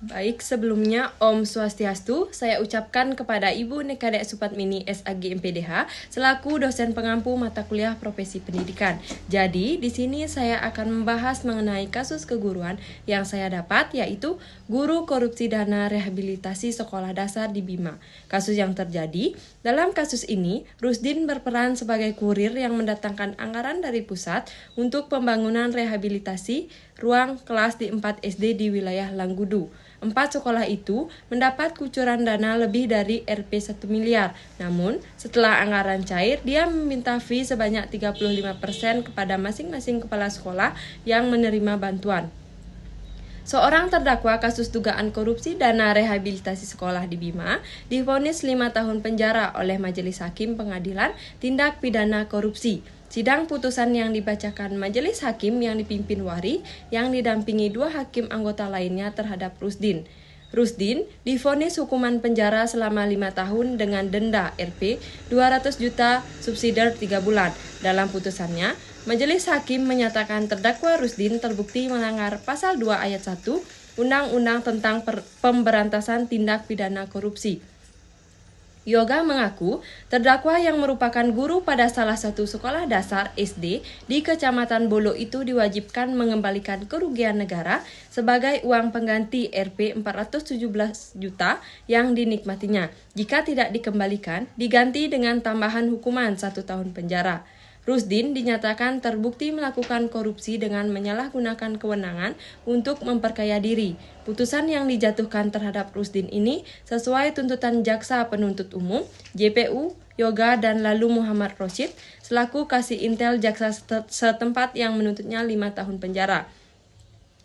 Baik, sebelumnya Om Swastiastu, saya ucapkan kepada Ibu Nekadek Supatmini SAG MPDH selaku dosen pengampu mata kuliah profesi pendidikan. Jadi, di sini saya akan membahas mengenai kasus keguruan yang saya dapat, yaitu guru korupsi dana rehabilitasi sekolah dasar di Bima. Kasus yang terjadi, dalam kasus ini, Rusdin berperan sebagai kurir yang mendatangkan anggaran dari pusat untuk pembangunan rehabilitasi ruang kelas di 4 SD di wilayah Langgudu. 4 sekolah itu mendapat kucuran dana lebih dari Rp 1 miliar. Namun, setelah anggaran cair, dia meminta fee sebanyak 35% kepada masing-masing kepala sekolah yang menerima bantuan. Seorang terdakwa kasus dugaan korupsi dana rehabilitasi sekolah di Bima divonis 5 tahun penjara oleh Majelis Hakim Pengadilan Tindak Pidana Korupsi. Sidang putusan yang dibacakan Majelis Hakim yang dipimpin Wari yang didampingi 2 hakim anggota lainnya terhadap Rusdin. Rusdin divonis hukuman penjara selama 5 tahun dengan denda Rp 200 juta subsidi 3 bulan. Dalam putusannya, Majelis Hakim menyatakan terdakwa Rusdin terbukti melanggar pasal 2 ayat 1 Undang-Undang tentang Pemberantasan Tindak Pidana Korupsi. Yoga mengaku terdakwa yang merupakan guru pada salah satu sekolah dasar SD di Kecamatan Bolo itu diwajibkan mengembalikan kerugian negara sebagai uang pengganti Rp 417 juta yang dinikmatinya. Jika tidak dikembalikan, diganti dengan tambahan hukuman 1 tahun penjara. Rusdin dinyatakan terbukti melakukan korupsi dengan menyalahgunakan kewenangan untuk memperkaya diri. Putusan yang dijatuhkan terhadap Rusdin ini sesuai tuntutan Jaksa Penuntut Umum, JPU, Yoga, dan lalu Muhammad Rosyid, selaku kasih intel jaksa setempat yang menuntutnya 5 tahun penjara.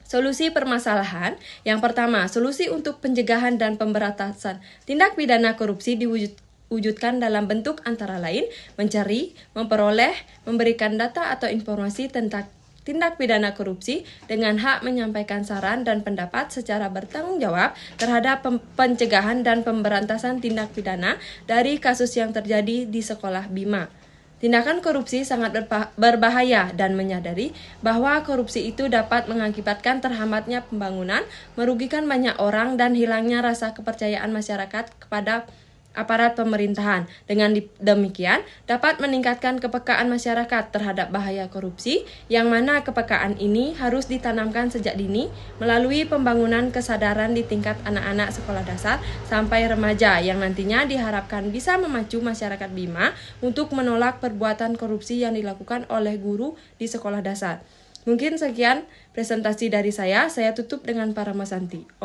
Solusi permasalahan, yang pertama, solusi untuk pencegahan dan pemberantasan tindak pidana korupsi diwujudkan dalam bentuk antara lain mencari, memperoleh, memberikan data atau informasi tentang tindak pidana korupsi dengan hak menyampaikan saran dan pendapat secara bertanggung jawab terhadap pencegahan dan pemberantasan tindak pidana dari kasus yang terjadi di sekolah Bima. Tindakan korupsi sangat berbahaya dan menyadari bahwa korupsi itu dapat mengakibatkan terhambatnya pembangunan, merugikan banyak orang, dan hilangnya rasa kepercayaan masyarakat kepada aparat pemerintahan. Dengan demikian, dapat meningkatkan kepekaan masyarakat terhadap bahaya korupsi, yang mana kepekaan ini harus ditanamkan sejak dini melalui pembangunan kesadaran di tingkat anak-anak sekolah dasar sampai remaja, yang nantinya diharapkan bisa memacu masyarakat Bima untuk menolak perbuatan korupsi yang dilakukan oleh guru di sekolah dasar. Mungkin sekian presentasi dari saya tutup dengan Paramasanti.